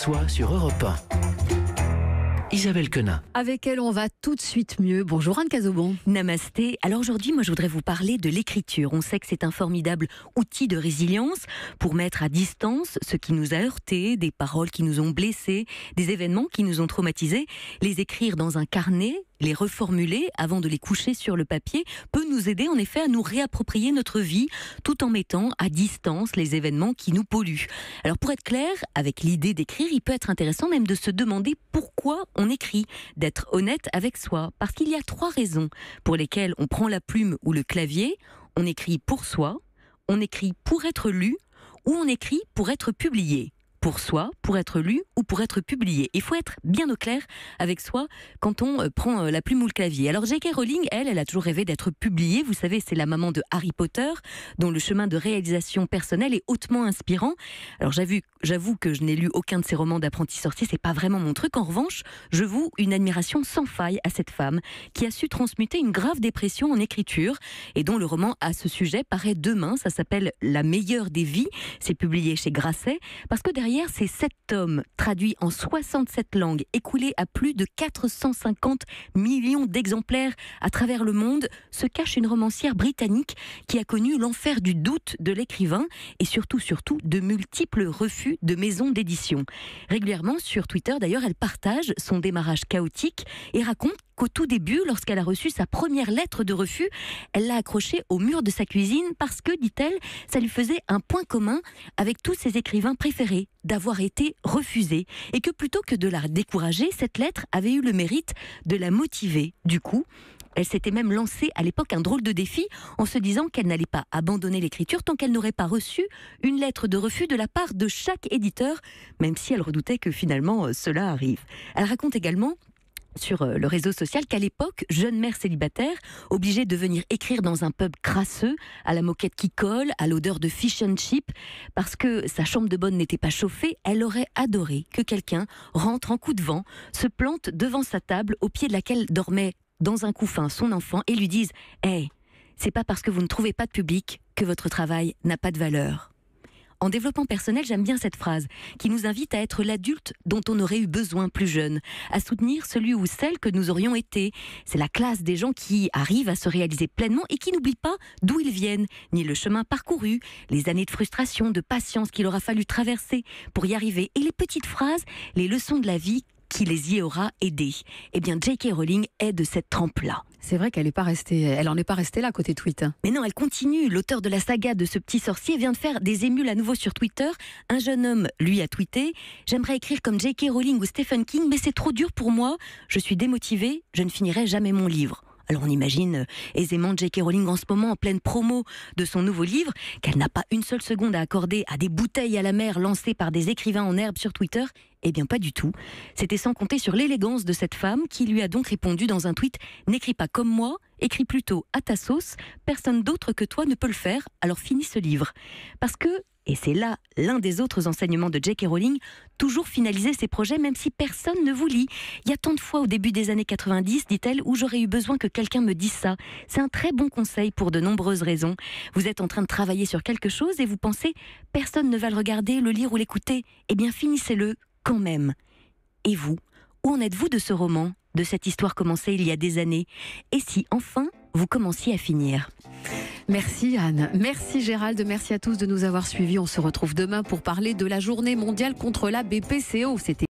Soi sur Europe 1. Isabelle Quenin. Avec elle, on va tout de suite mieux. Bonjour Anne Cazobon. Namasté. Alors aujourd'hui, moi je voudrais vous parler de l'écriture. On sait que c'est un formidable outil de résilience pour mettre à distance ce qui nous a heurtés, des paroles qui nous ont blessés, des événements qui nous ont traumatisés. Les écrire dans un carnet, les reformuler avant de les coucher sur le papier peut nous aider en effet à nous réapproprier notre vie tout en mettant à distance les événements qui nous polluent. Alors pour être clair, avec l'idée d'écrire, il peut être intéressant même de se demander pourquoi on écrit, d'être honnête avec soi. Parce qu'il y a 3 raisons pour lesquelles on prend la plume ou le clavier. On écrit pour soi, on écrit pour être lu ou on écrit pour être publié. Pour soi, pour être lu ou pour être publié. Il faut être bien au clair avec soi quand on prend la plume ou le clavier. Alors J.K. Rowling, elle a toujours rêvé d'être publiée. Vous savez, c'est la maman de Harry Potter, dont le chemin de réalisation personnelle est hautement inspirant. Alors j'avoue que je n'ai lu aucun de ses romans d'apprenti sorcier, c'est pas vraiment mon truc. En revanche, je voue une admiration sans faille à cette femme qui a su transmuter une grave dépression en écriture et dont le roman à ce sujet paraît demain. Ça s'appelle La meilleure des vies. C'est publié chez Grasset parce que derrière ces 7 tomes traduits en 67 langues, écoulés à plus de 450 millions d'exemplaires à travers le monde, se cache une romancière britannique qui a connu l'enfer du doute de l'écrivain et surtout de multiples refus de maisons d'édition. Régulièrement sur Twitter d'ailleurs, elle partage son démarrage chaotique et raconte qu'au tout début, lorsqu'elle a reçu sa première lettre de refus, elle l'a accrochée au mur de sa cuisine parce que, dit-elle, ça lui faisait un point commun avec tous ses écrivains préférés, d'avoir été refusée. Et que plutôt que de la décourager, cette lettre avait eu le mérite de la motiver. Du coup, elle s'était même lancée à l'époque un drôle de défi en se disant qu'elle n'allait pas abandonner l'écriture tant qu'elle n'aurait pas reçu une lettre de refus de la part de chaque éditeur, même si elle redoutait que finalement cela arrive. Elle raconte également sur le réseau social qu'à l'époque, jeune mère célibataire, obligée de venir écrire dans un pub crasseux, à la moquette qui colle, à l'odeur de fish and chip, parce que sa chambre de bonne n'était pas chauffée, elle aurait adoré que quelqu'un rentre en coup de vent, se plante devant sa table, au pied de laquelle dormait dans un couffin son enfant, et lui dise « Hey, c'est pas parce que vous ne trouvez pas de public que votre travail n'a pas de valeur ». En développement personnel, j'aime bien cette phrase qui nous invite à être l'adulte dont on aurait eu besoin plus jeune, à soutenir celui ou celle que nous aurions été. C'est la classe des gens qui arrivent à se réaliser pleinement et qui n'oublient pas d'où ils viennent, ni le chemin parcouru, les années de frustration, de patience qu'il aura fallu traverser pour y arriver, et les petites phrases, les leçons de la vie qui les y aura aidés. Eh bien, J.K. Rowling est de cette trempe-là. C'est vrai qu'elle en est pas restée là côté tweet. Mais non, elle continue. L'auteur de la saga de ce petit sorcier vient de faire des émules à nouveau sur Twitter. Un jeune homme, lui, a tweeté « J'aimerais écrire comme J.K. Rowling ou Stephen King, mais c'est trop dur pour moi. Je suis démotivé, je ne finirai jamais mon livre. » Alors on imagine aisément J.K. Rowling en ce moment en pleine promo de son nouveau livre, qu'elle n'a pas une seule seconde à accorder à des bouteilles à la mer lancées par des écrivains en herbe sur Twitter. Eh bien pas du tout. C'était sans compter sur l'élégance de cette femme qui lui a donc répondu dans un tweet « N'écris pas comme moi, écris plutôt à ta sauce, personne d'autre que toi ne peut le faire, alors finis ce livre. » Parce que, et c'est là l'un des autres enseignements de J.K. Rowling, toujours finaliser ses projets même si personne ne vous lit. Il y a tant de fois au début des années 90, dit-elle, où j'aurais eu besoin que quelqu'un me dise ça. C'est un très bon conseil pour de nombreuses raisons. Vous êtes en train de travailler sur quelque chose et vous pensez « personne ne va le regarder, le lire ou l'écouter ». Eh bien finissez-le quand même. Et vous, où en êtes-vous de ce roman, de cette histoire commencée il y a des années? Et si enfin vous commenciez à finir? Merci Anne, merci Gérald, merci à tous de nous avoir suivis. On se retrouve demain pour parler de la journée mondiale contre la BPCO. C'était